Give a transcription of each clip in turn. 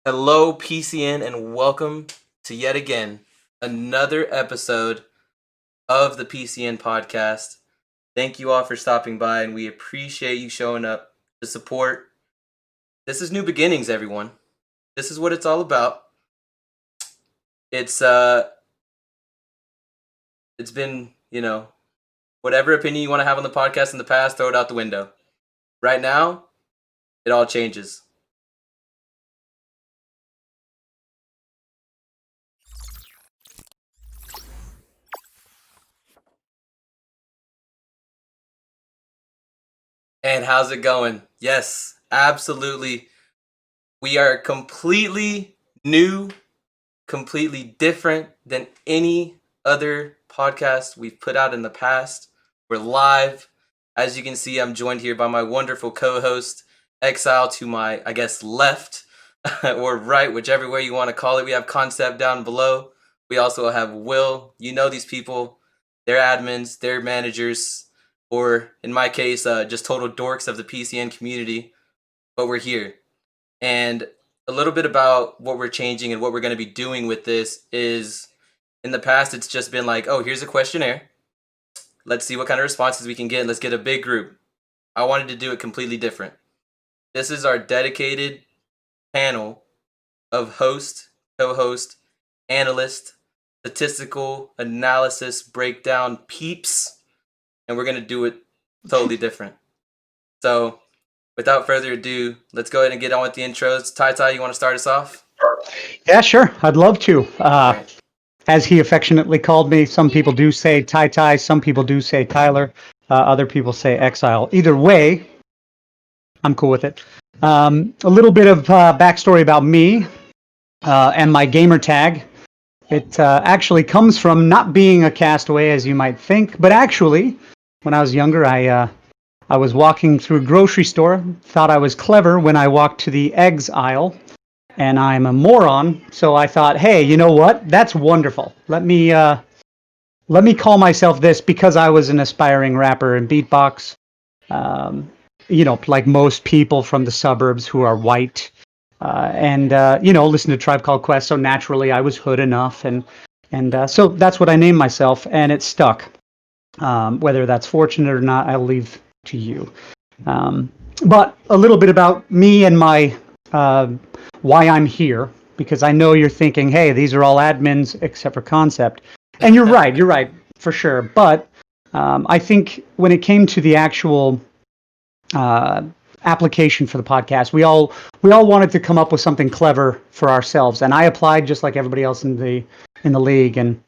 Hello, PCN, and welcome to yet again another episode of the PCN Podcast. Thank you all for stopping by, and we appreciate you showing up to support. This is New Beginnings, everyone. This is what it's all about. It's it's been, whatever opinion you want to have on the podcast in the past, throw it out the window. Right now, it all changes. And how's it going? Yes, absolutely. We are completely new, completely different than any other podcast we've put out in the past. We're live. As you can see, I'm joined here by my wonderful co-host, Exile to my, I guess, left or right, whichever way you want to call it. We have Concept down below. We also have Will. You know these people. They're admins, they're managers, or in my case, just total dorks of the PCN community. But we're here. And a little bit about what we're changing and what we're going to be doing with this is in the past, it's just been like, oh, here's a questionnaire. Let's see what kind of responses we can get. Let's get a big group. I wanted to do it completely different. This is our dedicated panel of host, co-host, analyst, statistical analysis, breakdown peeps, and we're going to do it totally different. So without further ado, let's go ahead and get on with the intros. Tai, you want to start us off? Yeah, sure. I'd love to. Right. As he affectionately called me, some people do say Tai, some people do say Tyler, other people say Exile. Either way, I'm cool with it. A little bit of backstory about me and my gamer tag. It actually comes from not being a castaway, as you might think, but actually, when I was younger, I was walking through a grocery store, thought I was clever when I walked to the eggs aisle, and I'm a moron. So I thought, hey, you know what? That's wonderful. Let me call myself this because I was an aspiring rapper and beatbox. Like most people from the suburbs who are white, and listen to Tribe Called Quest. So naturally, I was hood enough, and so that's what I named myself, and it stuck. Whether that's fortunate or not, I'll leave to you. But a little bit about me and my why I'm here, because I know you're thinking, hey, these are all admins except for Concept. And you're right, for sure. But I think when it came to the actual application for the podcast, we all wanted to come up with something clever for ourselves. And I applied just like everybody else in the league. And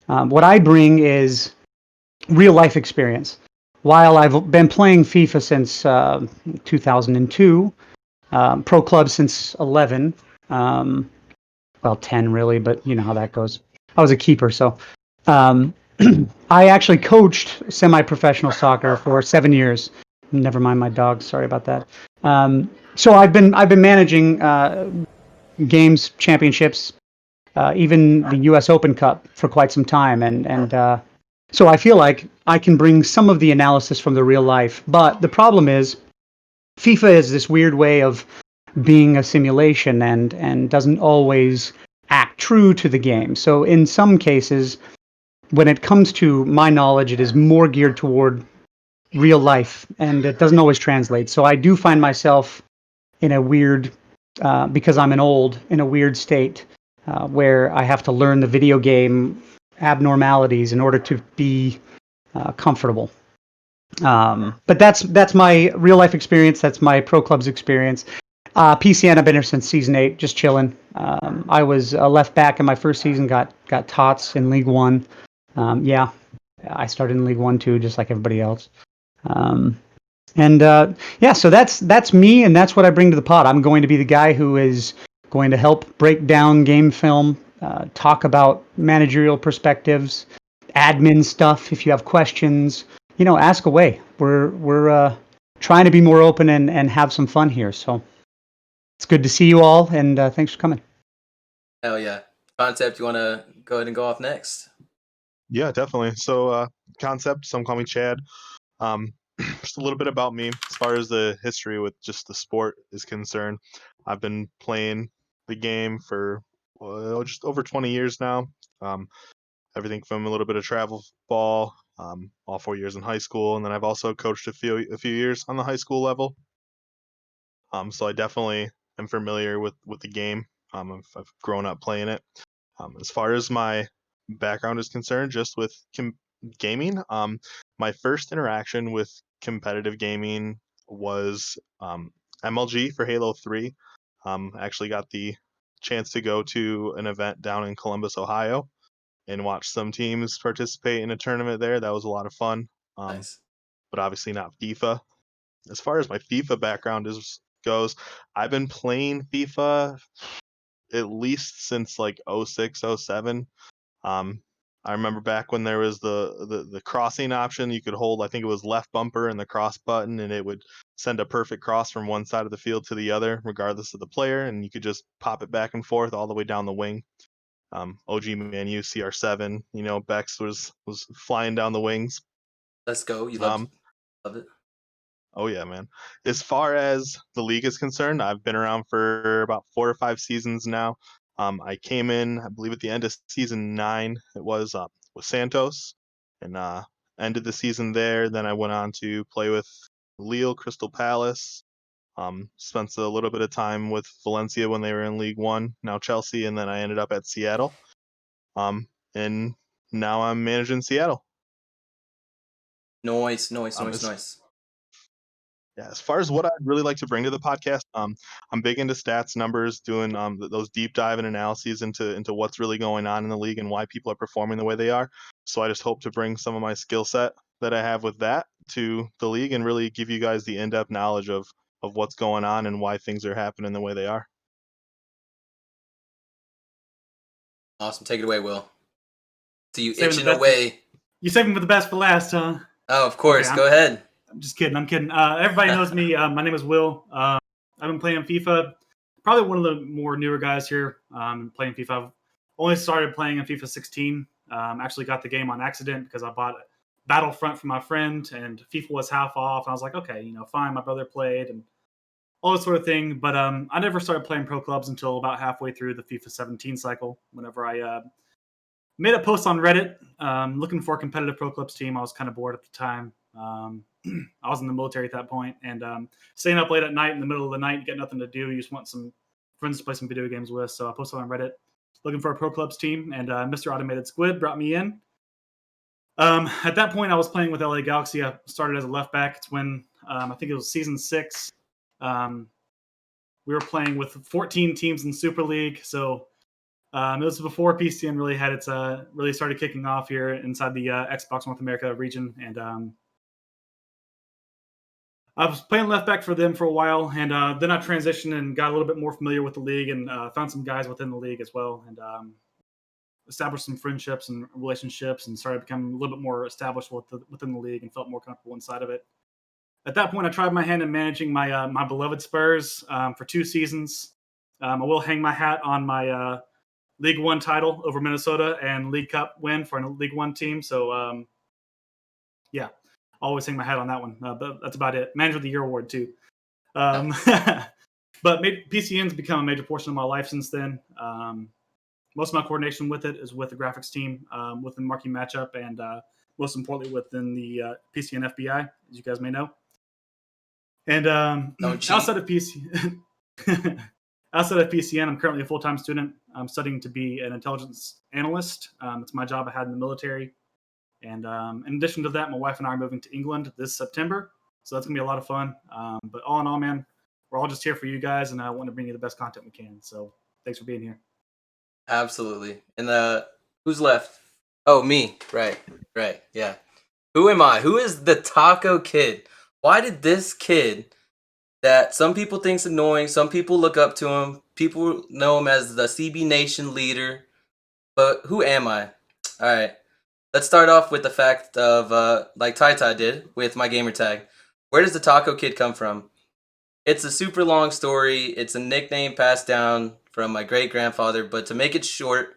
what I bring is real life experience. While I've been playing FIFA since 2002, pro club since 11, well, 10 really, but you know how that goes. I was a keeper, so I actually coached semi-professional soccer for 7 years. Never mind my dog. Sorry about that. So I've been managing games, championships, even the U.S. Open Cup for quite some time, and so I feel like I can bring some of the analysis from the real life. But the problem is, FIFA is this weird way of being a simulation and doesn't always act true to the game. So in some cases, when it comes to my knowledge, it is more geared toward real life, and it doesn't always translate. So I do find myself in a weird, because I'm in a weird state where I have to learn the video game abnormalities in order to be comfortable. But that's my real life experience. That's my pro club's experience. PCN, I've been here since season 8, just chilling. I was a left back in my first season, got tots in League One. Yeah, I started in League One too, just like everybody else. Yeah, so that's me, and that's what I bring to the pod. I'm going to be the guy who is going to help break down game film, talk about managerial perspectives, admin stuff. If you have questions, ask away. We're trying to be more open and have some fun here. So it's good to see you all, and thanks for coming. Hell yeah. Concept, you want to go ahead and go off next? Yeah, definitely. So, Concept, some call me Chad. Just a little bit about me as far as the history with just the sport is concerned. I've been playing the game for just over 20 years now. Everything from a little bit of travel ball, all 4 years in high school, and then I've also coached a few years on the high school level. So I definitely am familiar with the game. I've grown up playing it. As far as my background is concerned, just with gaming, my first interaction with competitive gaming was MLG for Halo 3. I actually got the chance to go to an event down in Columbus, Ohio, and watch some teams participate in a tournament there. That was a lot of fun. Nice. But obviously not FIFA. As far as my FIFA background goes, I've been playing FIFA at least since like 06, 07. I remember back when there was the crossing option. You could hold, I think it was left bumper and the cross button, and it would send a perfect cross from one side of the field to the other, regardless of the player, and you could just pop it back and forth all the way down the wing. OG Manu, CR7, Bex was flying down the wings. Let's go. You Um, love it. Oh yeah, man. As far as the league is concerned, I've been around for about 4 or 5 seasons now. I came in, I believe, at the end of season 9. It was with Santos, and ended the season there. Then I went on to play with Lille, Crystal Palace. Spent a little bit of time with Valencia when they were in League One, now Chelsea, and then I ended up at Seattle. And now I'm managing Seattle. Nice. As Yeah, as far as what I'd really like to bring to the podcast, I'm big into stats, numbers, doing those deep dive and analyses into what's really going on in the league and why people are performing the way they are. So I just hope to bring some of my skill set that I have with that to the league and really give you guys the in-depth knowledge of what's going on and why things are happening the way they are. Awesome. Take it away, Will. See you Saving the itching best- away. You saving for the best for last, huh? Oh, of course. Okay, Go ahead. I'm just kidding. I'm kidding. Everybody knows me. My name is Will. I've been playing FIFA. Probably one of the more newer guys here. Playing FIFA. I've only started playing in FIFA 16. Actually got the game on accident because I bought Battlefront from my friend, and FIFA was half off. And I was like, okay, fine. My brother played and all this sort of thing. But I never started playing pro clubs until about halfway through the FIFA 17 cycle. Whenever I made a post on Reddit looking for a competitive pro clubs team. I was kind of bored at the time. I was in the military at that point, and staying up late at night in the middle of the night, you get nothing to do. You just want some friends to play some video games with. So I posted on Reddit looking for a pro clubs team, and Mr. Automated Squid brought me in. At that point, I was playing with LA Galaxy. I started as a left back. It's when I think it was season 6. We were playing with 14 teams in Super League, so it was before PCN really had its really started kicking off here inside the Xbox North America region, and I was playing left back for them for a while, and then I transitioned and got a little bit more familiar with the league, and found some guys within the league as well, and established some friendships and relationships, and started becoming a little bit more established within the league, and felt more comfortable inside of it. At that point, I tried my hand in managing my my beloved Spurs for 2 seasons. I will hang my hat on my League One title over Minnesota and League Cup win for a League One team. So, yeah, always hang my hat on that one. But that's about it. Manager of the Year award too. But PCN's become a major portion of my life since then. Most of my coordination with it is with the graphics team, within marquee matchup, and most importantly within the PCN FBI, as you guys may know. And outside of PC. Outside of PCN, I'm currently a full-time student. I'm studying to be an intelligence analyst. It's my job I had in the military. And in addition to that, my wife and I are moving to England this September. So that's going to be a lot of fun. But all in all, man, we're all just here for you guys, and I want to bring you the best content we can. So thanks for being here. Absolutely. And who's left? Oh, me. Right. Yeah. Who am I? Who is the Taco Kid? Why did this kid that some people think's annoying, some people look up to him, people know him as the CB Nation leader, but who am I? All right, let's start off with the fact of like Ty did with my gamer tag. Where does the Taco Kid come from? It's a super long story. It's a nickname passed down from my great grandfather, but to make it short,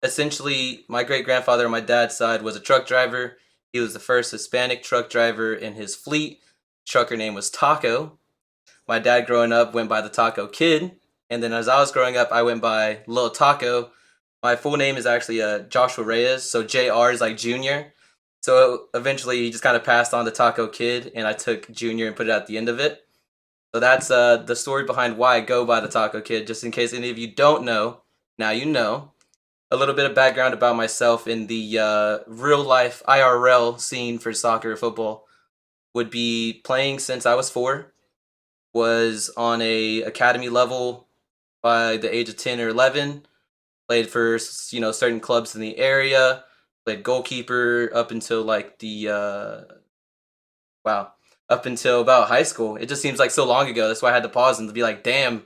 essentially my great grandfather on my dad's side was a truck driver. He was the first Hispanic truck driver in his fleet. Trucker name was Taco. My dad growing up went by the Taco Kid, And then as I was growing up, I went by Lil Taco. My full name is actually Joshua Reyes, so JR is like Junior. So eventually he just kind of passed on the Taco Kid, and I took Junior and put it at the end of it. So that's the story behind why I go by the Taco Kid, just in case any of you don't know. Now you know. A little bit of background about myself in the real life IRL scene for soccer or football would be playing since I was 4, was on a academy level by the age of 10 or 11, played for certain clubs in the area, played goalkeeper up until like up until about high school. It just seems like so long ago. That's why I had to pause and to be like, damn,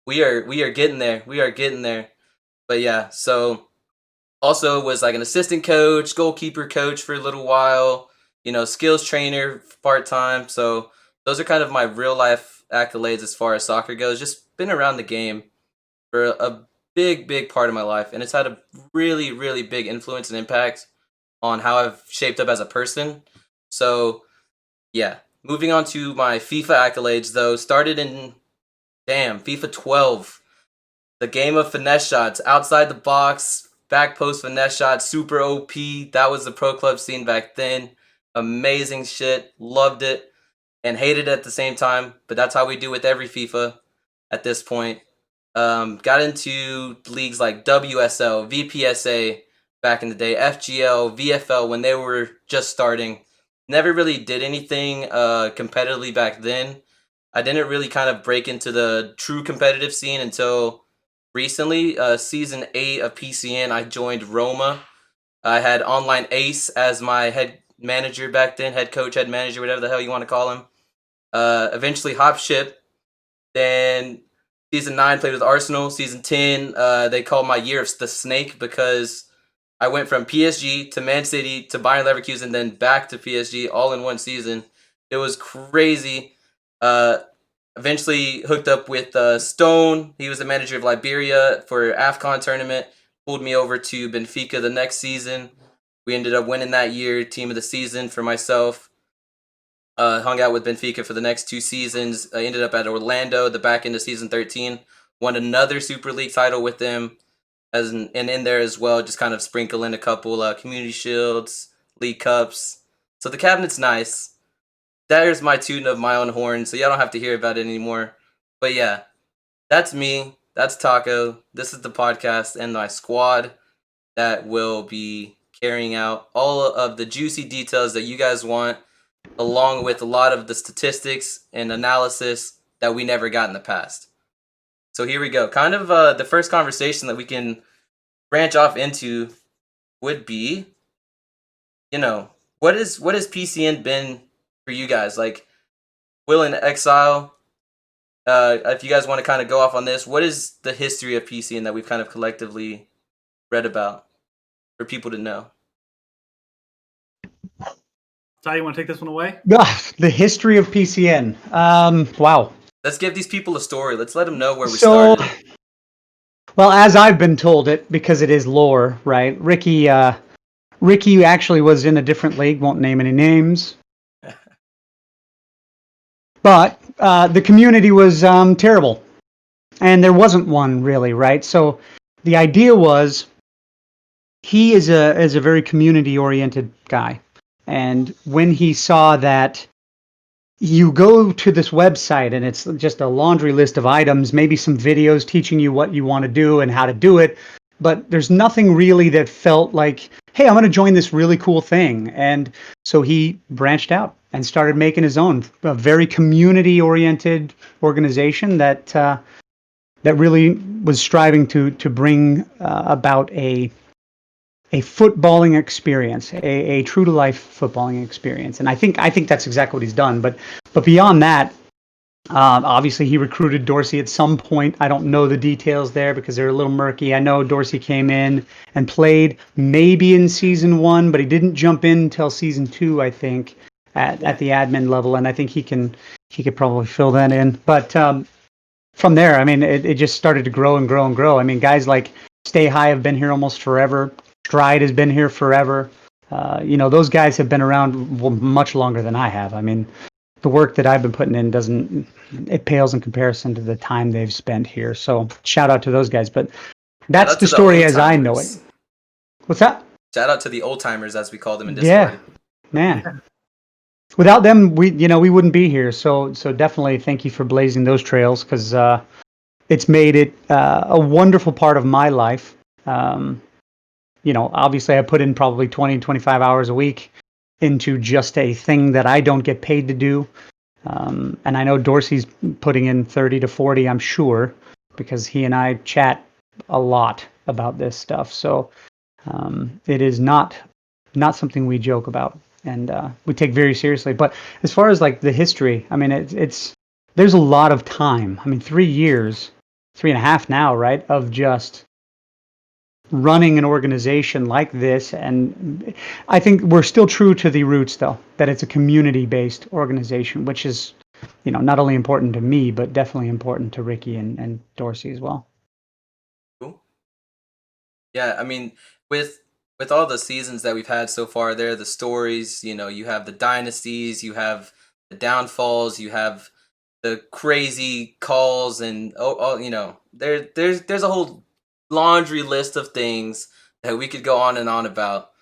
we are getting there. We are getting there. But yeah, so also was like an assistant coach, goalkeeper coach for a little while, skills trainer part time. So those are kind of my real life accolades as far as soccer goes. Just been around the game for a big part of my life, and it's had a really, really big influence and impact on how I've shaped up as a person. So yeah, moving on to my FIFA accolades though, started in FIFA 12. The game of finesse shots, outside the box, back post finesse shots, super OP. That was the pro club scene back then. Amazing shit. Loved it and hated it at the same time. But that's how we do with every FIFA at this point. Got into leagues like WSL, VPSA back in the day, FGL, VFL when they were just starting. Never really did anything competitively back then. I didn't really kind of break into the true competitive scene until recently. Season 8 of PCN, I joined Roma. I had Online Ace as my head manager back then, head coach, head manager, whatever the hell you want to call him. Eventually hop ship. Then season 9 played with Arsenal. Season 10, they called my year of the snake because I went from PSG to Man City to Bayern Leverkusen, then back to PSG all in one season. It was crazy. Eventually hooked up with Stone. He was the manager of Liberia for AFCON tournament. Pulled me over to Benfica the next season. We ended up winning that year, team of the season for myself. Hung out with Benfica for the next 2 seasons. I ended up at Orlando the back end of season 13. Won another Super League title with them. And in there as well, just kind of sprinkle in a couple community shields, league cups. So the cabinet's nice. There's my tooting of my own horn, so y'all don't have to hear about it anymore. But yeah, that's me. That's Taco. This is the podcast and my squad that will be carrying out all of the juicy details that you guys want, along with a lot of the statistics and analysis that we never got in the past. So here we go. Kind of the first conversation that we can branch off into would be, what has PCN been for you guys? Like, Will in Exile, if you guys want to kind of go off on this, what is the history of PCN that we've kind of collectively read about for people to know? Ty, you want to take this one away? The history of PCN. Wow. Let's give these people a story. Let's let them know where we started. Well, as I've been told it, because it is lore, right? Ricky actually was in a different league, won't name any names. But the community was terrible. And there wasn't one really, right? So the idea was he is a very community-oriented guy. And when he saw that you go to this website and it's just a laundry list of items, maybe some videos teaching you what you want to do and how to do it, but there's nothing really that felt like, hey, I'm going to join this really cool thing. And so he branched out and started making his own, a very community-oriented organization that really was striving to bring about a footballing experience, a true to life footballing experience, and I think that's exactly what he's done. But beyond that, obviously he recruited Dorsey at some point. I don't know the details there because they're a little murky. I know Dorsey came in and played maybe in season 1, but he didn't jump in until season 2, I think, at the admin level, and I think he could probably fill that in. But from there, I mean, it just started to grow and grow and grow. I mean, guys like Stay High have been here almost forever. Stride has been here forever. Those guys have been around much longer than I have. I mean, the work that I've been putting in it pales in comparison to the time they've spent here. So shout out to those guys. But that's Shout out the to the story old as I know it. timers. What's that? Shout out to the old timers, as we call them in Yeah, Discord. man. Without them, we wouldn't be here. So definitely thank you for blazing those trails, because it's made it a wonderful part of my life. Obviously I put in probably 20, 25 hours a week into just a thing that I don't get paid to do. And I know Dorsey's putting in 30 to 40, I'm sure, because he and I chat a lot about this stuff. So it is not something we joke about, and we take very seriously. But as far as like the history, I mean, it's there's a lot of time. I mean, 3 years, 3.5 now, right, of just running an organization like this. And I think we're still true to the roots, though, that it's a community-based organization, which is, not only important to me, but definitely important to Ricky and Dorsey as well. Cool. Yeah, I mean, with all the seasons that we've had so far, there are the stories. You have the dynasties, you have the downfalls, you have the crazy calls, and there's a whole laundry list of things that we could go on and on about.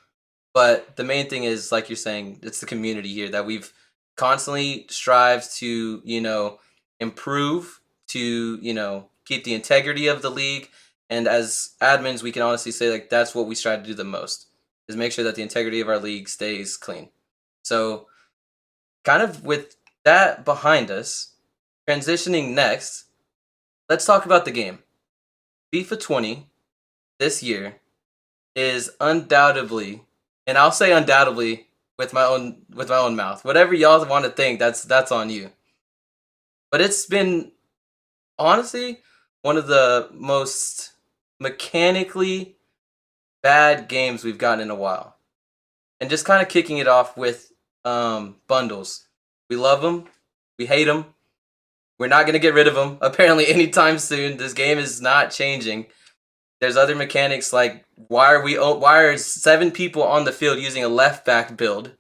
But the main thing is, like you're saying, it's the community here that we've constantly strived to, improve, to, keep the integrity of the league. And as admins, we can honestly say, like, that's what we strive to do the most, is make sure that the integrity of our league stays clean. So kind of with that behind us, transitioning next, let's talk about the game. FIFA 20 this year is undoubtedly, and I'll say undoubtedly with my own mouth. Whatever y'all want to think, that's on you. But it's been honestly one of the most mechanically bad games we've gotten in a while. And just kind of kicking it off with bundles. We love them. We hate them. We're not going to get rid of them apparently anytime soon. This game is not changing. There's other mechanics like why are 7 people on the field using a left back build?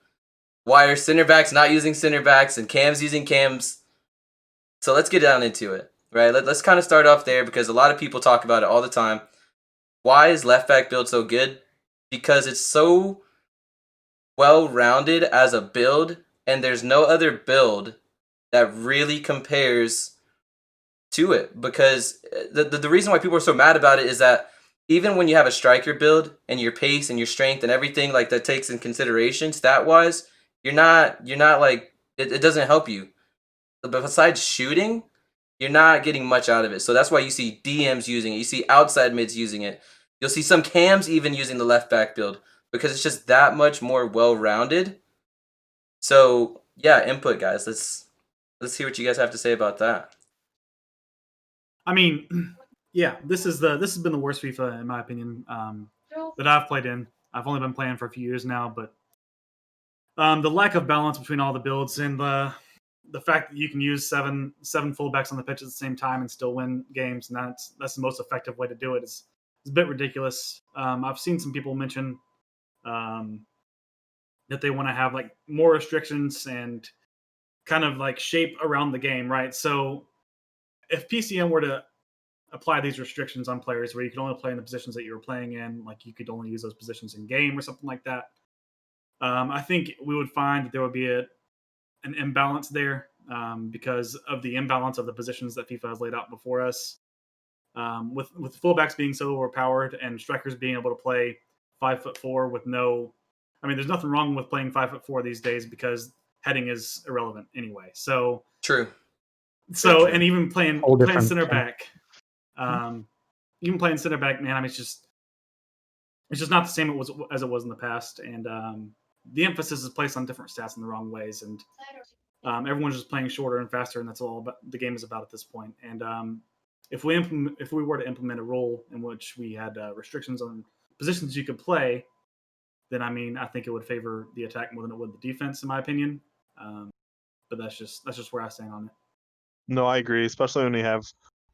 Why are center backs not using center backs and cams using cams? So let's get down into it, right? Let's kind of start off there, because a lot of people talk about it all the time. Why is left back build so good? Because it's so well-rounded as a build, and there's no other build that really compares to it. Because the reason why people are so mad about it is that even when you have a striker build and your pace and your strength and everything like that takes in consideration stat-wise, you're not like it doesn't help you. But besides shooting, you're not getting much out of it. So that's why you see DMs using it. You see outside mids using it. You'll see some cams even using the left back build, because it's just that much more well-rounded. So yeah, input, guys. Let's hear what you guys have to say about that. I mean, yeah, this has been the worst FIFA in my opinion that I've played in. I've only been playing for a few years now, but the lack of balance between all the builds and the fact that you can use seven fullbacks on the pitch at the same time and still win games, and that's the most effective way to do it. It's a bit ridiculous. I've seen some people mention that they want to have like more restrictions and kind of like shape around the game, right? So if PCN were to apply these restrictions on players where you could only play in the positions that you were playing in, like you could only use those positions in game or something like that, I think we would find that there would be an imbalance there because of the imbalance of the positions that FIFA has laid out before us. With fullbacks being so overpowered and strikers being able to play 5'4" with no, I mean, there's nothing wrong with playing 5'4" these days because heading is irrelevant anyway. So True. and even playing center back, even playing center back, man, I mean, it's just not the same as it was in the past, and the emphasis is placed on different stats in the wrong ways, and everyone's just playing shorter and faster, and that's all the game is about at this point. And if we were to implement a rule in which we had restrictions on positions you could play, then I mean, I think it would favor the attack more than it would the defense, in my opinion. But that's just where I stand on it. No, I agree, especially when you have,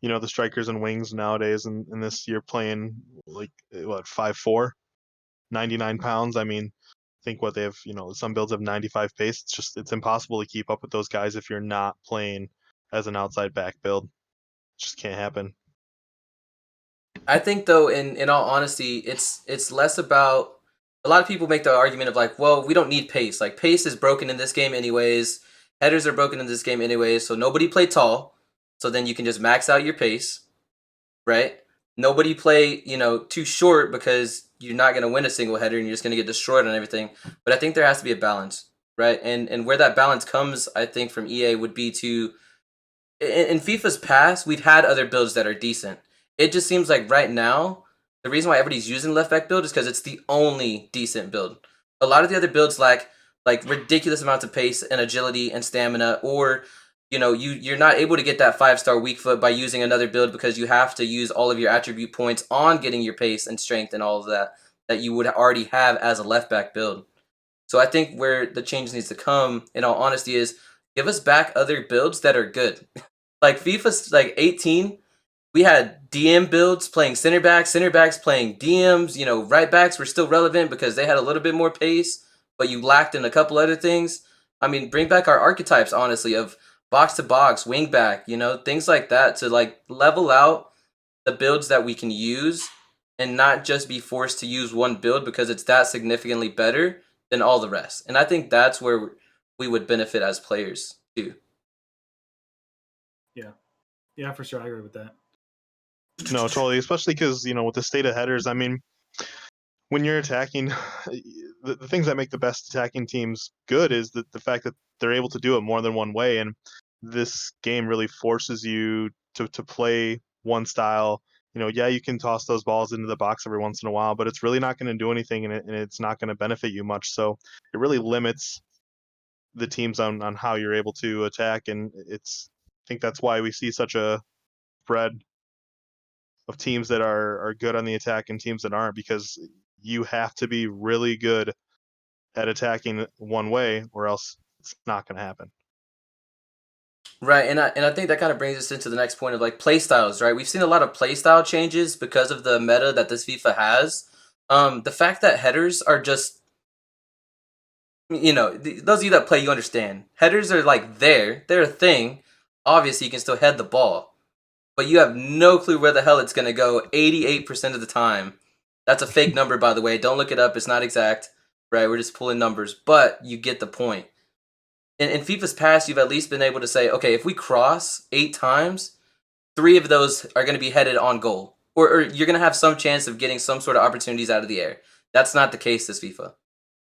the strikers and wings nowadays, and this year playing like what 5'4", 99 pounds. I mean, think what they have, some builds have 95 pace. It's impossible to keep up with those guys if you're not playing as an outside back build. It just can't happen. I think though, in all honesty, it's less about. A lot of people make the argument of like, well, we don't need pace. Like pace is broken in this game anyways. Headers are broken in this game anyways. So nobody play tall. So then you can just max out your pace, right? Nobody play too short because you're not gonna win a single header and you're just gonna get destroyed on everything. But I think there has to be a balance, right? And where that balance comes, I think from EA would be to in FIFA's past, we've had other builds that are decent. It just seems like right now, the reason why everybody's using left back build is because it's the only decent build. A lot of the other builds lack like ridiculous amounts of pace and agility and stamina, or you're not able to get that 5-star weak foot by using another build because you have to use all of your attribute points on getting your pace and strength and all of that you would already have as a left back build. So I think where the change needs to come, in all honesty, is give us back other builds that are good. Like FIFA's like 18, we had DM builds playing center backs playing DMs. Right backs were still relevant because they had a little bit more pace, but you lacked in a couple other things. I mean, bring back our archetypes, honestly, of box to box, wing back, things like that to like level out the builds that we can use and not just be forced to use one build because it's that significantly better than all the rest. And I think that's where we would benefit as players too. Yeah, for sure. I agree with that. No, totally. Especially because, with the state of headers, I mean, when you're attacking, the things that make the best attacking teams good is the fact that they're able to do it more than one way. And this game really forces you to play one style. Yeah, you can toss those balls into the box every once in a while, but it's really not going to do anything and it's not going to benefit you much. So it really limits the teams on how you're able to attack. And I think that's why we see such a spread of teams that are good on the attack and teams that aren't, because you have to be really good at attacking one way or else it's not going to happen. Right, and I think that kind of brings us into the next point of like play styles, right? We've seen a lot of play style changes because of the meta that this FIFA has. The fact that headers are just, those of you that play, you understand. Headers are like they're a thing. Obviously, you can still head the ball, but you have no clue where the hell it's going to go 88% of the time. That's a fake number, by the way. Don't look it up. It's not exact, right? We're just pulling numbers, but you get the point. In FIFA's past, you've at least been able to say, okay, if we cross 8 times, 3 of those are going to be headed on goal. Or you're going to have some chance of getting some sort of opportunities out of the air. That's not the case this FIFA.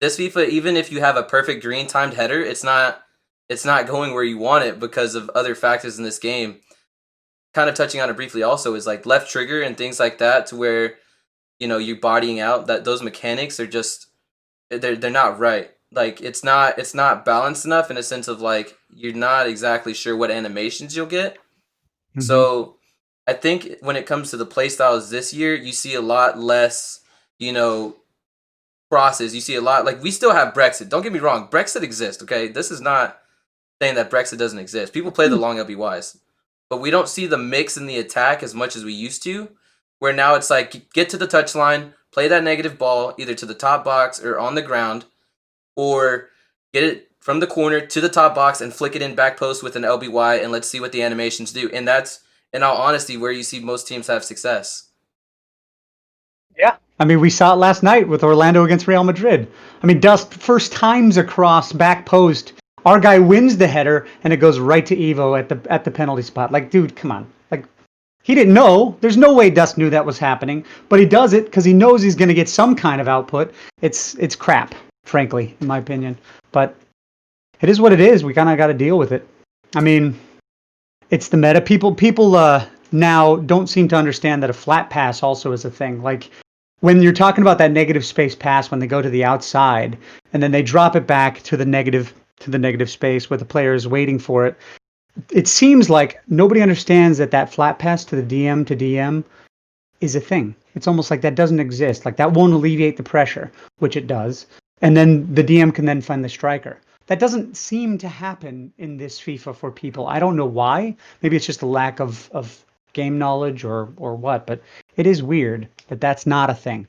This FIFA, even if you have a perfect green timed header, it's not going where you want it because of other factors in this game. Kind of touching on it briefly also is like left trigger and things like that, to where you're bodying out, that those mechanics are just they're not right. Like it's not balanced enough in a sense of like you're not exactly sure what animations you'll get. Mm-hmm. So I think when it comes to the play styles this year, you see a lot less, crosses. You see a lot, like we still have Brexit. Don't get me wrong, Brexit exists, okay? This is not saying that Brexit doesn't exist. People play the long LBYs. But we don't see the mix in the attack as much as we used to, where now it's like get to the touchline, play that negative ball either to the top box or on the ground, or get it from the corner to the top box and flick it in back post with an LBY, and let's see what the animations do. And that's, in all honesty, where you see most teams have success. Yeah. I mean, we saw it last night with Orlando against Real Madrid. I mean, Dust, first times across back post, our guy wins the header and it goes right to Evo at the penalty spot. Like, dude, come on. Like, he didn't know. There's no way Dust knew that was happening, but he does it because he knows he's going to get some kind of output. It's crap, frankly, in my opinion. But it is what it is. We kind of got to deal with it. I mean, it's the meta. People now don't seem to understand that a flat pass also is a thing. Like when you're talking about that negative space pass, when they go to the outside and then they drop it back to the negative space where the player is waiting for it. It seems like nobody understands that flat pass to the DM to DM is a thing. It's almost like that doesn't exist. Like that won't alleviate the pressure, which it does. And then the DM can then find the striker. That doesn't seem to happen in this FIFA for people. I don't know why. Maybe it's just a lack of game knowledge or what, but it is weird that that's not a thing.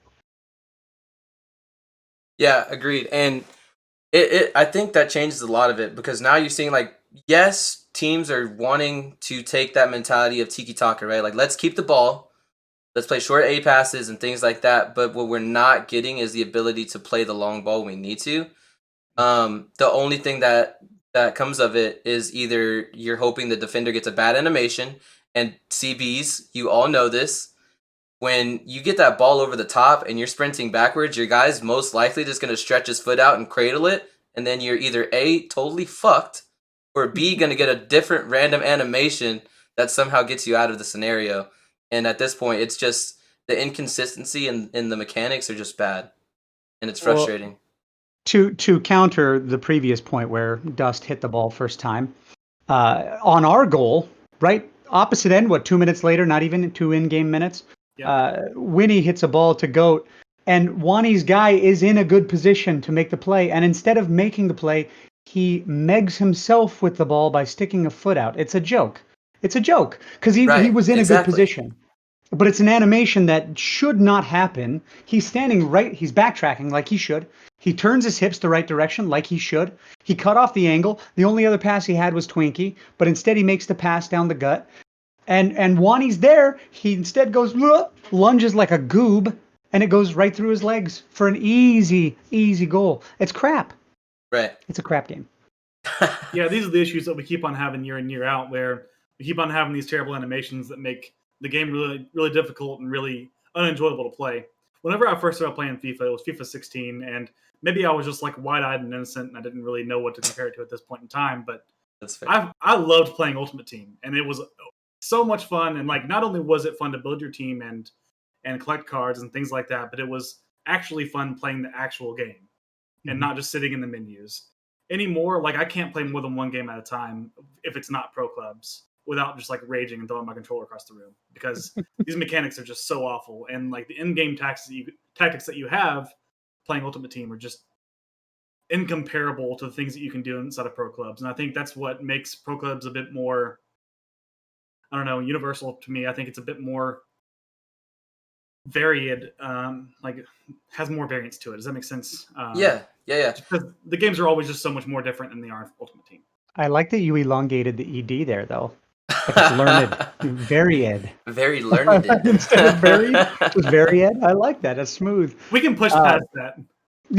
Yeah, agreed. And I think that changes a lot of it because now you're seeing like, yes, teams are wanting to take that mentality of tiki taka, right? Like, let's keep the ball, let's play short A passes and things like that. But what we're not getting is the ability to play the long ball when we need to. The only thing that comes of it is either you're hoping the defender gets a bad animation, and CBs, you all know this. When you get that ball over the top and you're sprinting backwards, your guy's most likely just going to stretch his foot out and cradle it, and then you're either A, totally fucked, or B, going to get a different random animation that somehow gets you out of the scenario. And at this point, it's just the inconsistency in the mechanics are just bad, and it's Well, frustrating. to counter the previous point where Dust hit the ball first time, on our goal, right opposite end, 2 minutes later, not even 2 in-game minutes, Winnie hits a ball to Goat, and Wani's guy is in a good position to make the play, and instead of making the play, he megs himself with the ball by sticking a foot out. It's a joke. It's a joke because he was in a good position. But it's an animation that should not happen. He's standing right, he's backtracking like he should. He turns his hips the right direction like he should. He cut off the angle. The only other pass he had was Twinkie, but instead he makes the pass down the gut. And Wani's there. He instead goes, lunges like a goob, and it goes right through his legs for an easy goal. It's crap. Right. It's a crap game. Yeah, these are the issues that we keep on having year in, year out, where we keep on having these terrible animations that make the game really, really difficult and really unenjoyable to play. Whenever I first started playing FIFA, it was FIFA 16, and maybe I was just like wide-eyed and innocent, and I didn't really know what to compare it to at this point in time. But That's fair. I loved playing Ultimate Team, and it was so much fun. And like, not only was it fun to build your team and collect cards and things like that, but it was actually fun playing the actual game and not just sitting in the menus. Anymore, like I can't play more than one game at a time if it's not pro clubs without just like raging and throwing my controller across the room because these mechanics are just so awful, and like the in-game tactics that you have playing Ultimate Team are just incomparable to the things that you can do inside of pro clubs. And I think that's what makes pro clubs a bit more, I don't know, universal to me. I think it's a bit more varied, like has more variance to it. Does that make sense? Yeah. Because the games are always just so much more different than they are in Ultimate Team. I like that you elongated the ED there, though. Like it's learned. Varied. Very learned. Instead of varied, it was varied. I like that. That's smooth. We can push past that.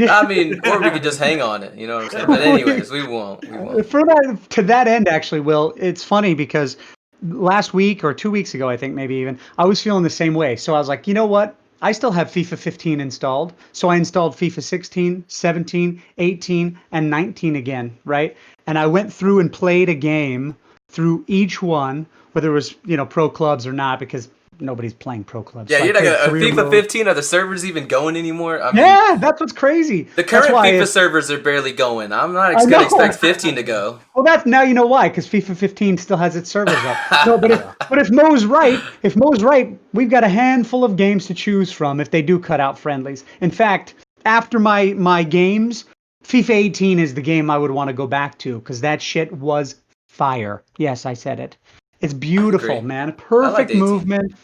I mean, or we could just hang on it. You know what I'm saying? But anyways, we won't. To that end, actually, Will, it's funny because last week or 2 weeks ago, I think maybe even, I was feeling the same way. So I was like, you know what? I still have FIFA 15 installed. So I installed FIFA 16, 17, 18, and 19 again, right? And I went through and played a game through each one, whether it was, pro clubs or not, because nobody's playing pro clubs. Yeah, So you're not gonna career FIFA mode. 15. Are the servers even going anymore? I mean, Yeah, that's what's crazy. the current FIFA servers are barely going. I'm not gonna expect 15 to go. Well, that's now you know why, because FIFA 15 still has its servers up. No, but if Mo's right, we've got a handful of games to choose from if they do cut out friendlies. In fact, after my games, FIFA 18 is the game I would want to go back to because that shit was fire. Yes, I said it. It's beautiful, man. Perfect movement.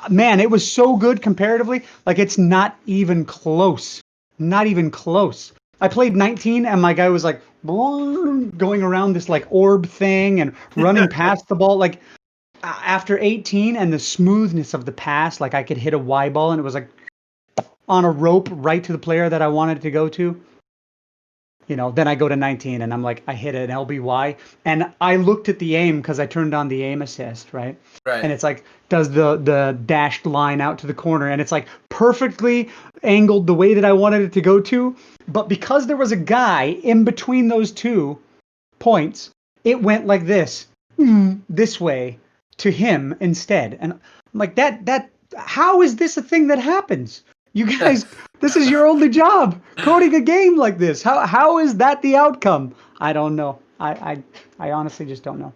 Man, it was so good comparatively. Like it's not even close. Not even close. I played 19 and my guy was like going around this like orb thing and running past the ball. Like after 18 and the smoothness of the pass, like I could hit a Y ball and it was like on a rope right to the player that I wanted to go to. Then I go to 19 and I'm like, I hit an LBY and I looked at the aim because I turned on the aim assist, right? Right. And it's like, does the dashed line out to the corner and it's like perfectly angled the way that I wanted it to go to. But because there was a guy in between those 2 points, it went like this way to him instead. And I'm like, that how is this a thing that happens? You guys, this is your only job, coding a game like this. How is that the outcome? I don't know. I honestly just don't know.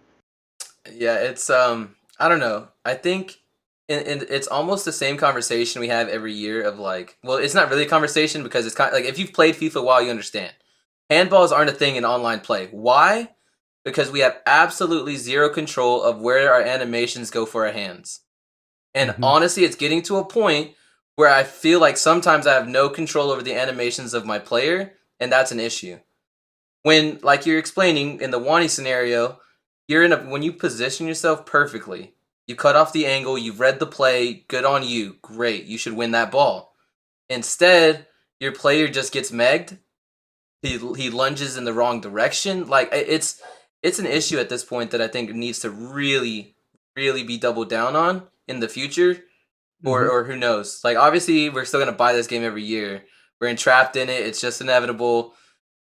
Yeah, it's I don't know. I think it's almost the same conversation we have every year of like, well, it's not really a conversation because it's kind of like if you've played FIFA a while, you understand. Handballs aren't a thing in online play. Why? Because we have absolutely zero control of where our animations go for our hands. And honestly, it's getting to a point where I feel like sometimes I have no control over the animations of my player, and that's an issue. When, like you're explaining in the Wani scenario, when you position yourself perfectly, you cut off the angle, you've read the play, good on you, great, you should win that ball. Instead, your player just gets megged. He lunges in the wrong direction. Like it's an issue at this point that I think needs to really, really be doubled down on in the future, or who knows? Like obviously, we're still gonna buy this game every year. We're entrapped in it. It's just inevitable.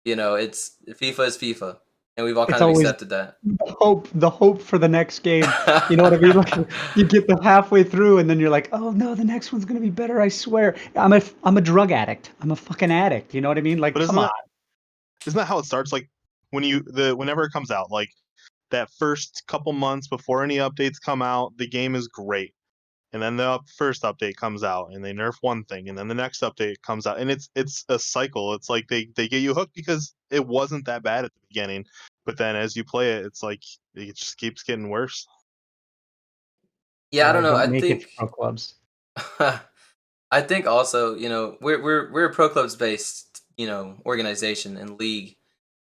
It's FIFA is FIFA, and we've all It's kind of always accepted that. the hope for the next game. You know what I mean? Like you get the halfway through, and then you're like, oh no, the next one's gonna be better. I swear. I'm a drug addict. I'm a fucking addict. You know what I mean? Like, But come on. isn't that how it starts? Like whenever it comes out, like that first couple months before any updates come out, the game is great. And then the first update comes out and they nerf one thing, and then the next update comes out, and it's a cycle. It's like they get you hooked because it wasn't that bad at the beginning, but then as you play it, it's like it just keeps getting worse. Yeah, I don't know. Don't I make it to think pro clubs. I think also, we're a pro clubs based, organization and league,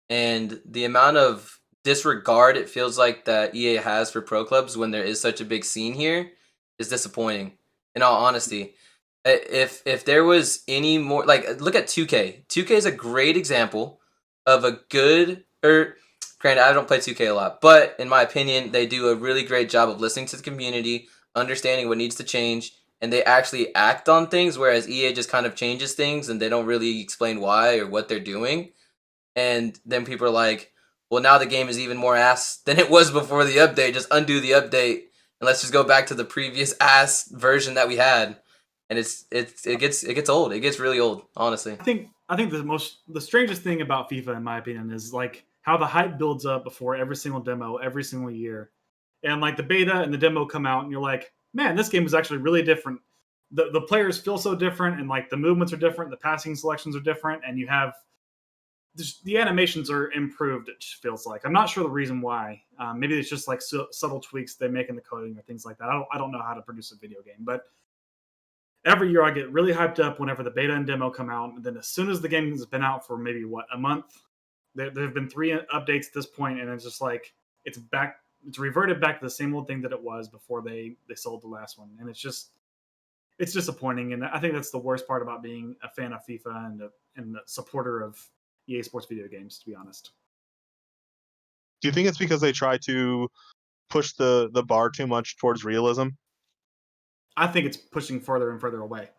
and the amount of disregard it feels like that EA has for pro clubs when there is such a big scene here is disappointing. In all honesty, if there was any more, like, look at 2K. 2K is a great example of a good, or granted, I don't play 2K a lot, but in my opinion, they do a really great job of listening to the community, understanding what needs to change, and they actually act on things, whereas EA just kind of changes things and they don't really explain why or what they're doing. And then people are like, well, now the game is even more ass than it was before the update. Just undo the update and let's just go back to the previous ass version that we had. And it gets old. It gets really old, honestly. I think the strangest thing about FIFA, in my opinion, is like how the hype builds up before every single demo every single year, and like the beta and the demo come out, and you're like, man, this game is actually really different. The players feel so different, and like the movements are different, the passing selections are different, and you have the animations are improved. It feels like, I'm not sure the reason why. Maybe it's just like subtle tweaks they make in the coding or things like that. I don't know how to produce a video game, but every year I get really hyped up whenever the beta and demo come out. And then as soon as the game has been out for maybe a month, there have been 3 updates at this point, and it's just like it's reverted back to the same old thing that it was before they sold the last one. And it's disappointing. And I think that's the worst part about being a fan of FIFA and a supporter of EA Sports video games, to be honest. Do you think it's because they try to push the bar too much towards realism? I think it's pushing further and further away.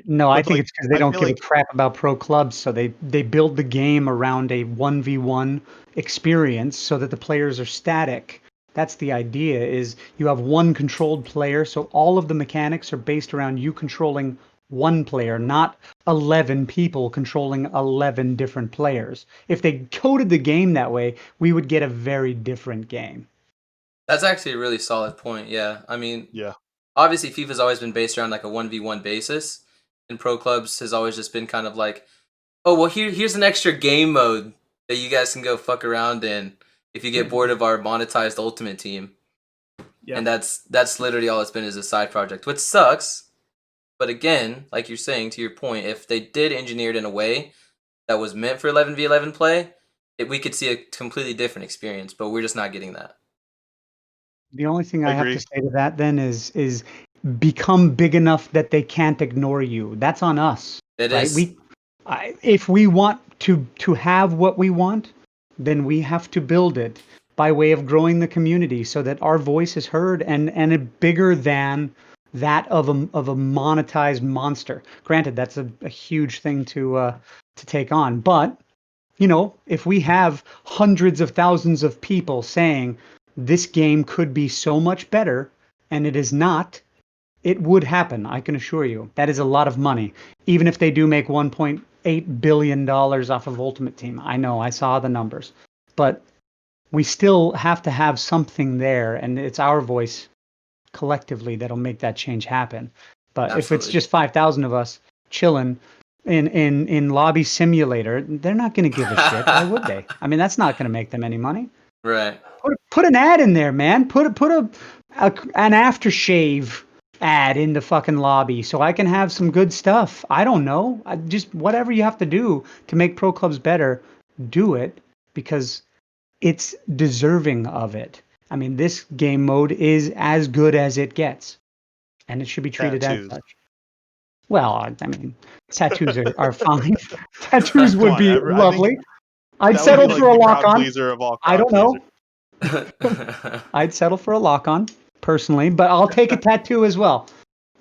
No, I But, think like, it's because they I don't feel give like- a crap about pro clubs, so they build the game around a 1v1 experience so that the players are static. That's the idea, is you have one controlled player, so all of the mechanics are based around you controlling one player, not 11 people controlling 11 different players. If they coded the game that way, we would get a very different game. That's actually a really solid point. Yeah. I mean, Yeah. obviously FIFA's always been based around like a 1v1 basis, and pro clubs has always just been kind of like, oh, well, here's an extra game mode that you guys can go fuck around in if you get bored of our monetized Ultimate Team. Yeah. And that's literally all it's been, is a side project, which sucks. But again, like you're saying, to your point, if they did engineer it in a way that was meant for 11v11 play, we could see a completely different experience, but we're just not getting that. The only thing I have to Agree. say to that then is become big enough that they can't ignore you. That's on us. It right? is. If we want to have what we want, then we have to build it by way of growing the community so that our voice is heard and bigger than that of a monetized monster. Granted, that's a huge thing to take on, but if we have hundreds of thousands of people saying this game could be so much better and it is not, it would happen, I can assure you. That is a lot of money. Even if they do make $1.8 billion off of Ultimate Team. I know, I saw the numbers. But we still have to have something there, and it's our voice collectively that'll make that change happen. But if it's Absolutely. just 5,000 of us chilling in Lobby Simulator, they're not going to give a shit. Why would they? I mean, that's not going to make them any money. Right. Put an ad in there, man. Put an aftershave ad in the fucking lobby so I can have some good stuff. I don't know. Just whatever you have to do to make pro clubs better, do it because it's deserving of it. I mean, this game mode is as good as it gets, and it should be treated as Tattoos. such. Well, I mean, tattoos are fine. Tattoos Come would on, be I think lovely. I'd that would be settle like for a the crowd lock-on. pleaser of all I crowd don't know. pleasers. I'd settle for a lock-on personally, but I'll take a tattoo as well.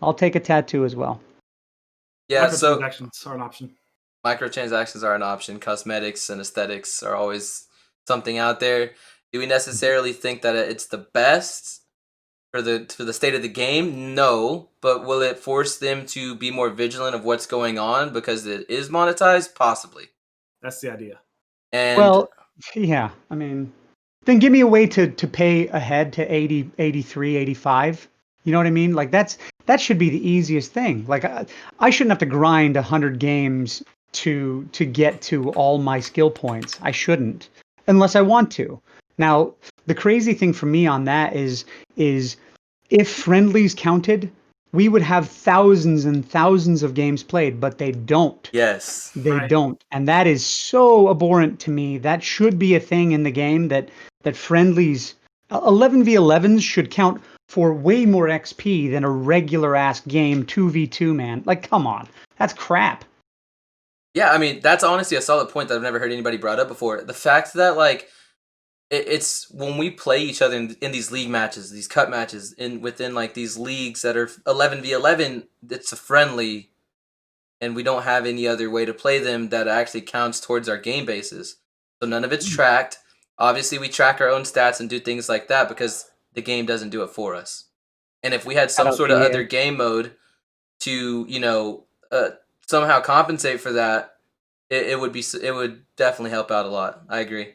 I'll take a tattoo as well. Yeah, so Microtransactions are an option. microtransactions are an option. Cosmetics and aesthetics are always something out there. Do we necessarily think that it's the best for the state of the game? No, but will it force them to be more vigilant of what's going on because it is monetized? Possibly. That's the idea. And Well, yeah, I mean, then give me a way to pay ahead to 80, 83, 85. You know what I mean? Like that should be the easiest thing. Like I shouldn't have to grind 100 games to get to all my skill points. I shouldn't unless I want to. Now, the crazy thing for me on that is if friendlies counted, we would have thousands and thousands of games played, but they don't. yes, They Right. don't. And that is so abhorrent to me. That should be a thing in the game that friendlies 11v11s should count for way more XP than a regular ass game 2v2, man. Like come on. That's crap. yeah, I mean that's honestly a solid point that I've never heard anybody brought up before. The fact that like it's when we play each other in these league matches, these cut matches, within like these leagues that are 11v11, it's a friendly, and we don't have any other way to play them that actually counts towards our game bases. So none of it's tracked. Obviously, we track our own stats and do things like that because the game doesn't do it for us. And if we had some sort of other game mode to, somehow compensate for that, it would definitely help out a lot. I agree.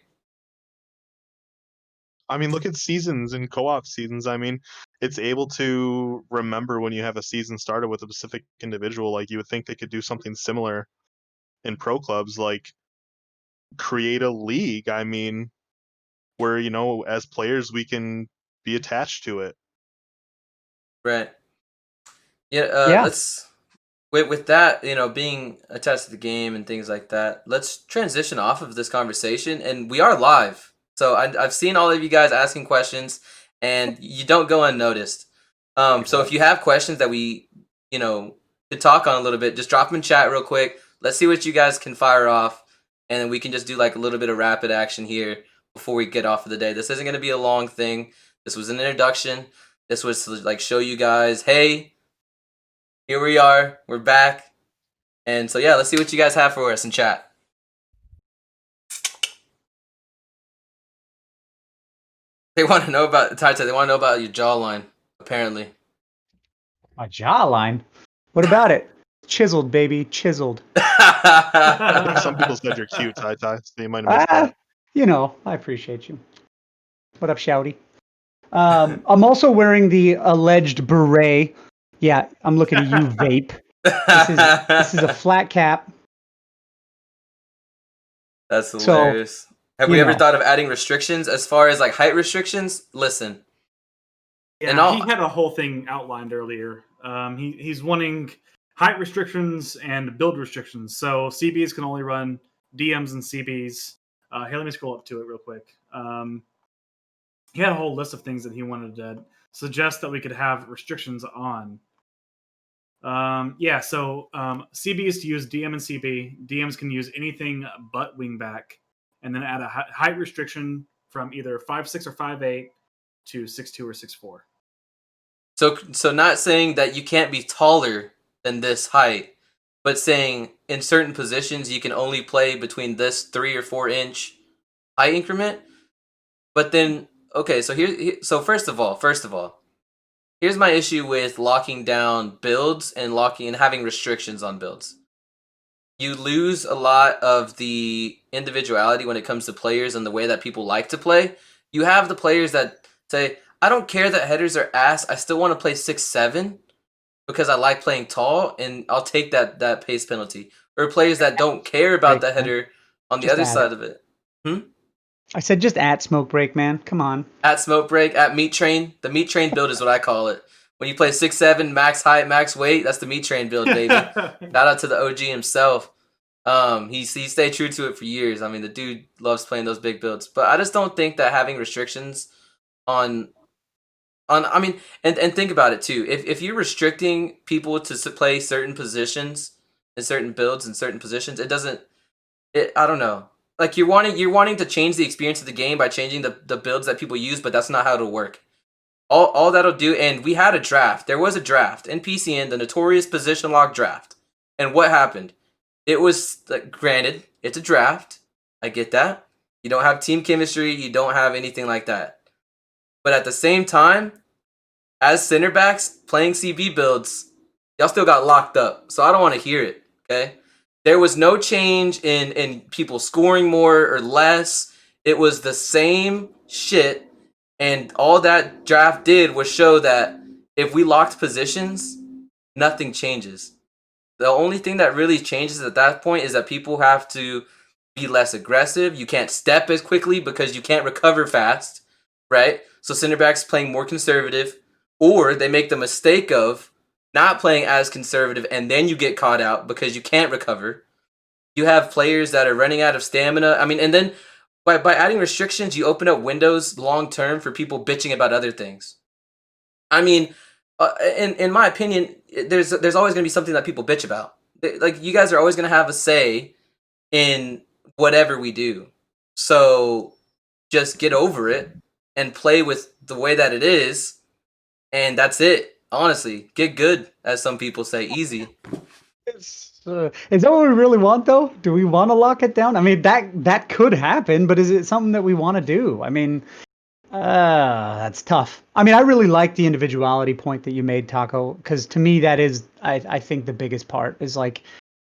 I mean, look at seasons and co-op seasons. I mean, it's able to remember when you have a season started with a specific individual. Like you would think they could do something similar in pro clubs, like create a league. I mean, where as players we can be attached to it. Right. Yeah. Yeah. Let's with that, being attached to the game and things like that. Let's transition off of this conversation, and we are live. So I've seen all of you guys asking questions, and you don't go unnoticed. So if you have questions that we, could talk on a little bit, just drop them in chat real quick. Let's see what you guys can fire off, and then we can just do like a little bit of rapid action here before we get off of the day. This isn't going to be a long thing. This was an introduction. This was to like show you guys, hey, here we are. We're back. And so, yeah, let's see what you guys have for us in chat. They want to know about They want to know about your jawline, apparently. My jawline. What about it? Chiseled, baby, chiseled. I think some people said you're cute, Ty. So you might have missed that. I appreciate you. What up, Shouty? I'm also wearing the alleged beret. Yeah, I'm looking at you, vape. This is a flat cap. That's hilarious. Have we ever thought of adding restrictions as far as like height restrictions? Listen. Yeah, he had a whole thing outlined earlier. He's wanting height restrictions and build restrictions. So CBs can only run DMs and CBs. Hey, let me scroll up to it real quick. He had a whole list of things that he wanted to suggest that we could have restrictions on. So CBs to use DM and CB. DMs can use anything but wingback. And then add a height restriction from either 5'6" or 5'8" to 6'2" or 6'4". So not saying that you can't be taller than this height, but saying in certain positions you can only play between this 3 or 4 inch height increment. But then, okay, so first of all, here's my issue with locking down builds and having restrictions on builds. You lose a lot of the individuality when it comes to players and the way that people like to play. You have the players that say, I don't care that headers are ass. I still want to play 6'7" because I like playing tall, and I'll take that pace penalty. Or players that don't care about the header on the other side of it. I said just at smoke break, man. Come on. At smoke break, at meat train. The meat train build is what I call it. When you play 6'7", max height, max weight, that's the meat train build, baby. Shout out to the OG himself. He stayed true to it for years. I mean, the dude loves playing those big builds. But I just don't think that having restrictions on I mean, and think about it too. If you're restricting people to play certain positions and certain builds and certain positions, it doesn't. I don't know. Like you're wanting to change the experience of the game by changing the builds that people use, but that's not how it'll work. All that'll do, and we had a draft. There was a draft in PCN, the notorious position lock draft. And what happened? It was granted, it's a draft. I get that. You don't have team chemistry. You don't have anything like that. But at the same time, as center backs playing CB builds, y'all still got locked up. So I don't want to hear it. Okay. There was no change in people scoring more or less. It was the same shit. And all that draft did was show that if we locked positions, nothing changes. The only thing that really changes at that point is that people have to be less aggressive. You can't step as quickly because you can't recover fast, right? So center backs playing more conservative, or they make the mistake of not playing as conservative, and then you get caught out because you can't recover. You have players that are running out of stamina. I mean, and then by adding restrictions, you open up windows long term for people bitching about other things. I mean, in my opinion, there's always going to be something that people bitch about. Like you guys are always going to have a say in whatever we do. So just get over it and play with the way that it is, and that's it. Honestly, get good, as some people say. Easy. Is that what we really want, though? Do we want to lock it down? I mean, that could happen, but is it something that we want to do? I mean, that's tough. I mean, I really like the individuality point that you made, Taco, because to me that is, I think the biggest part is like,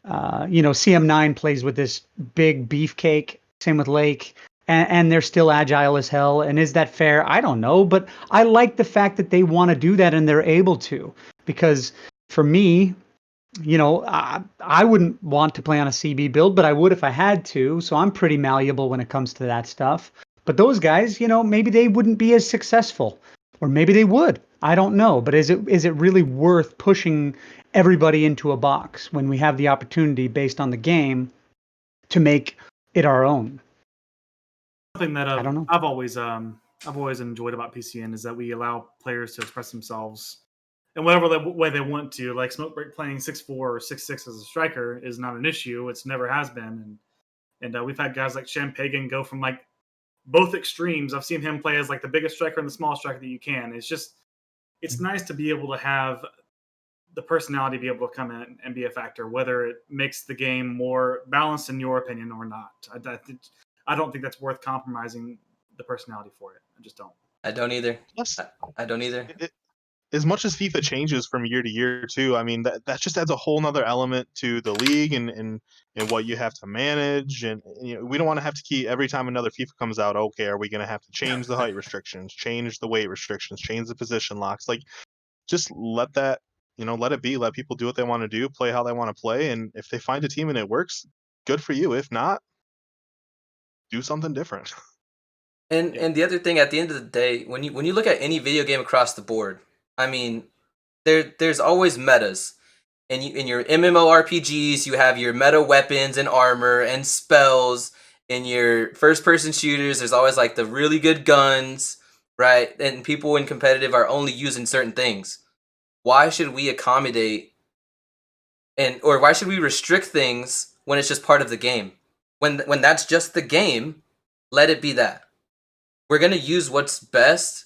CM9 plays with this big beefcake. Same with Lake. And they're still agile as hell. And is that fair? I don't know. But I like the fact that they want to do that and they're able to. Because for me, I wouldn't want to play on a CB build, but I would if I had to. So I'm pretty malleable when it comes to that stuff. But those guys, maybe they wouldn't be as successful. Or maybe they would. I don't know. But is it really worth pushing everybody into a box when we have the opportunity based on the game to make it our own? Something that I don't know. I've always enjoyed about PCN is that we allow players to express themselves in whatever way they want to. Like Smokebreak playing 6'4" or 6'6" as a striker is not an issue. It's never has been. And we've had guys like Pagan go from like both extremes. I've seen him play as like the biggest striker and the small striker that you can. It's nice to be able to have the personality be able to come in and be a factor, whether it makes the game more balanced in your opinion or not. I don't think that's worth compromising the personality for it. I just don't. I don't either. Plus, I don't either. as much as FIFA changes from year to year too, I mean that just adds a whole nother element to the league and what you have to manage. And we don't want to have to keep every time another FIFA comes out. Okay, are we going to have to change the height restrictions, change the weight restrictions, change the position locks? Like, just let that let it be. Let people do what they want to do, play how they want to play, and if they find a team and it works, good for you. If not, do something different. And the other thing, at the end of the day, when you look at any video game across the board, I mean, there's always metas. And in your MMORPGs, you have your meta weapons and armor and spells. In your first-person shooters, there's always like the really good guns, right? And people in competitive are only using certain things. Why should we accommodate or why should we restrict things when it's just part of the game? When that's just the game, let it be that. We're gonna use what's best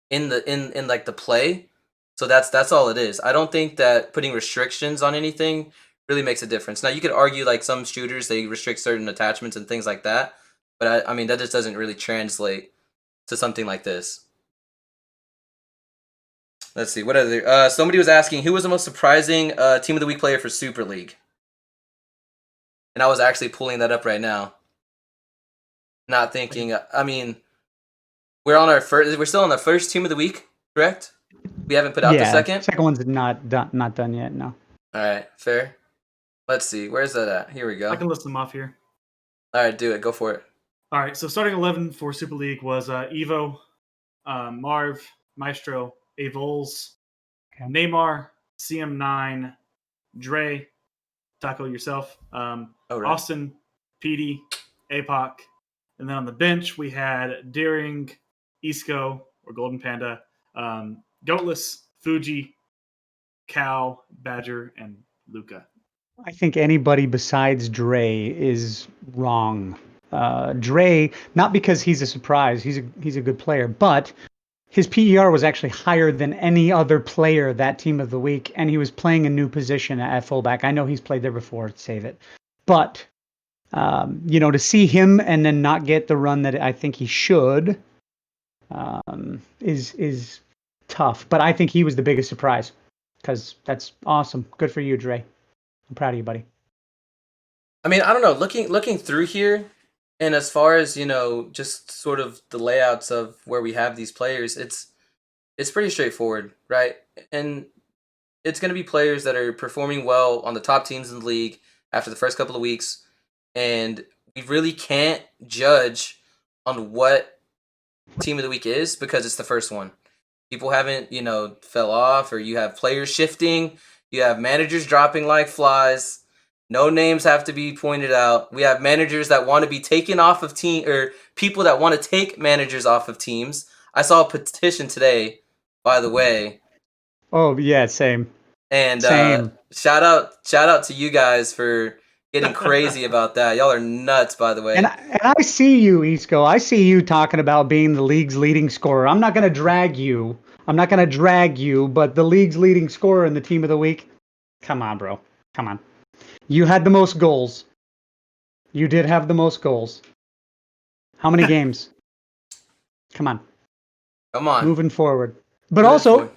in like the play. So that's all it is. I don't think that putting restrictions on anything really makes a difference. Now you could argue like some shooters, they restrict certain attachments and things like that, but I mean that just doesn't really translate to something like this. Let's see, what other somebody was asking who was the most surprising team of the week player for Super League. And I was actually pulling that up right now. Not thinking, I mean, we're still on the first team of the week, correct? We haven't put out the second? Second one's not done yet, no. All right, fair. Let's see, where's that at? Here we go. I can list them off here. All right, do it. Go for it. All right, so starting 11 for Super League was Evo, Marv, Maestro, Avols, Okay. Neymar, CM9, Dre, Taco, yourself, Right. Austin, PD, APOC. And then on the bench, we had Deering, Isco, or Golden Panda, Goatless, Fuji, Cow, Badger, and Luca. I think anybody besides Dre is wrong. Dre, not because he's a surprise, he's a good player, but his PER was actually higher than any other player that team of the week, and he was playing a new position at fullback. I know he's played there before, save it. But, to see him and then not get the run that I think he should is tough. But I think he was the biggest surprise because that's awesome. Good for you, Dre. I'm proud of you, buddy. I mean, I don't know. Looking through here, and as far as just sort of the layouts of where we have these players, it's pretty straightforward, right? And it's going to be players that are performing well on the top teams in the league after the first couple of weeks, and we really can't judge on what team of the week is because it's the first one. People haven't, fell off, or you have players shifting, you have managers dropping like flies. No names have to be pointed out. We have managers that want to be taken off of team, or people that want to take managers off of teams. I saw a petition today, by the way. Oh yeah, same. And Same. shout out to you guys for getting crazy about that. Y'all are nuts, by the way. And I see you, Isco. I see you talking about being the league's leading scorer. I'm not going to drag you, but the league's leading scorer in the team of the week. Come on, bro. Come on. You had the most goals. You did have the most goals. How many games? Come on. Moving forward. But also,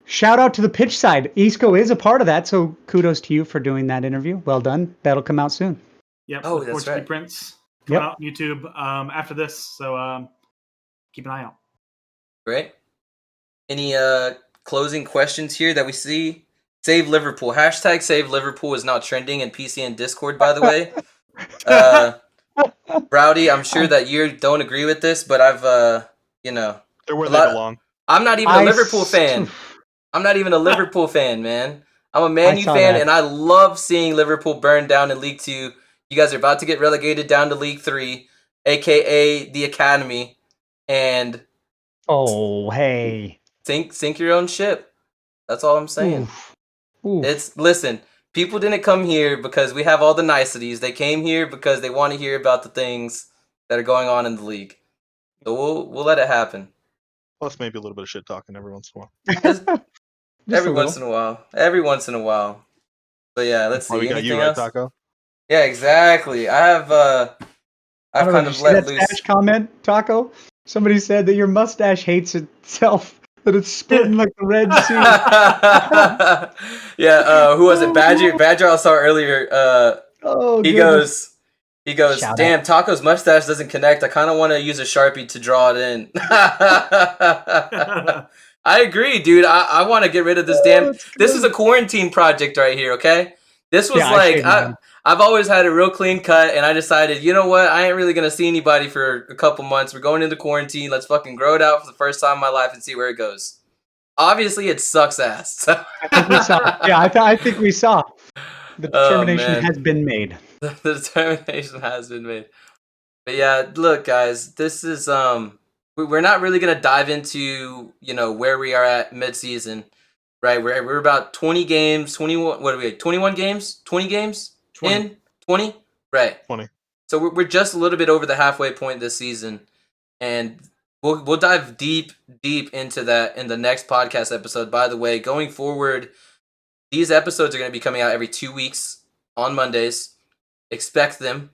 shout out to the pitch side. Isco is a part of that, so kudos to you for doing that interview. Well done. That'll come out soon. Yep. Oh, the that's Portuguese right. Prince coming out on YouTube after this, so keep an eye out. Great. Any closing questions here that we see? Save Liverpool. Hashtag Save Liverpool is now trending in PCN Discord, by the way. Rowdy, I'm sure that you don't agree with this, but I've, They're where they belong. I'm not even a Liverpool fan. I'm not even a Liverpool fan, man. I'm a Man U fan, and I love seeing Liverpool burn down in League 2. You guys are about to get relegated down to League 3, a.k.a. the Academy, and... Oh, hey. Sink your own ship. That's all I'm saying. Oof. Listen, people didn't come here because we have all the niceties. They came here because they want to hear about the things that are going on in the league. So we'll let it happen. Plus maybe a little bit of shit talking every once in a while. Every once in a while. But yeah, let's see. We got Anything you, right, else? Taco? Yeah, exactly. I've kind of let loose. Stash comment, Taco. Somebody said that your mustache hates itself. That it's splitting like the Red Sea. Yeah, who was it? Badger I saw earlier. He goes, damn, Taco's mustache doesn't connect. I kind of want to use a Sharpie to draw it in. I agree, dude. I want to get rid of this this is a quarantine project right here, okay? This was I've always had a real clean cut, and I decided, you know what? I ain't really going to see anybody for a couple months. We're going into quarantine. Let's fucking grow it out for the first time in my life and see where it goes. Obviously, it sucks ass. I think we saw. Yeah, I think we saw. The determination has been made. The determination has been made. But yeah, look, guys, this is we're not really going to dive into, where we are at mid-season, right? We're about 20 games, 21, what are we at? 21 games? 20 games? 20. 20? Right. 20. So we're just a little bit over the halfway point this season, and we'll dive deep into that in the next podcast episode. By the way, going forward, these episodes are going to be coming out every 2 weeks on Mondays. Expect them,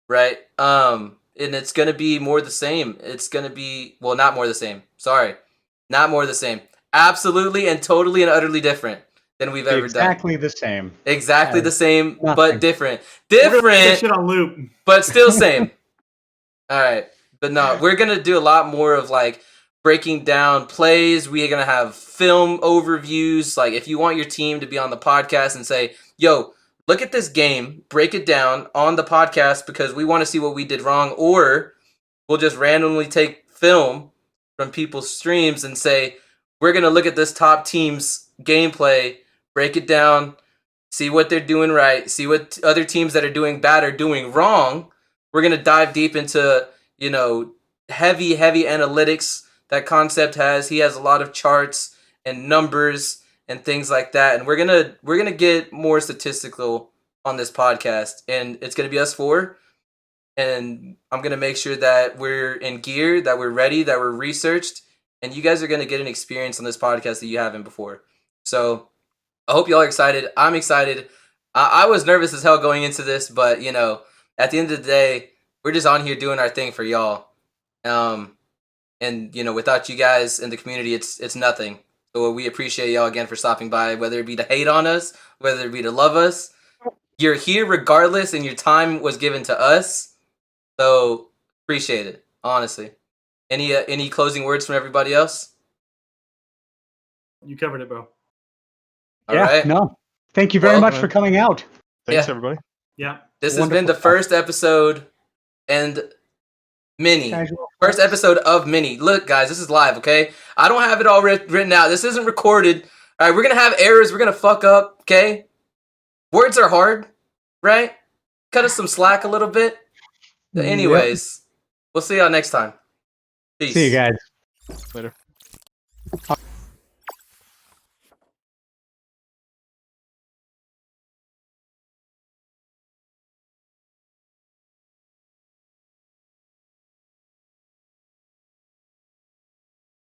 right? And it's going to be more the same. It's going to be, well, not more the same. Sorry. Not more the same. Absolutely and totally and utterly different than we've ever done. Exactly the same. Exactly the same, nothing. but different. Shit on loop. But still same. All right. But no, we're going to do a lot more of breaking down plays. We're going to have film overviews. If you want your team to be on the podcast and say, yo, look at this game, break it down on the podcast because we want to see what we did wrong, or we'll just randomly take film from people's streams and say, we're going to look at this top team's gameplay, break it down, see what they're doing right, see what other teams that are doing bad are doing wrong. We're going to dive deep into, heavy analytics that Concept has. He has a lot of charts and numbers and things like that. And we're going to get more statistical on this podcast, and it's going to be us four. And I'm going to make sure that we're in gear, that we're ready, that we're researched, and you guys are going to get an experience on this podcast that you haven't before. So I hope y'all are excited. I'm excited. I was nervous as hell going into this, but, at the end of the day, we're just on here doing our thing for y'all. And, without you guys in the community, it's nothing. So we appreciate y'all again for stopping by, whether it be to hate on us, whether it be to love us. You're here regardless, and your time was given to us. So appreciate it, honestly. Any closing words from everybody else? You covered it, bro. All right. No. Thank you very much for coming out. Thanks, Yeah. everybody. Yeah. This has been the first episode and mini. First episode of mini. Look, guys, this is live, okay? I don't have it all written out. This isn't recorded. All right, we're going to have errors. We're going to fuck up, okay? Words are hard, right? Cut us some slack a little bit. But anyways, we'll see y'all next time. Peace. See you guys. Later.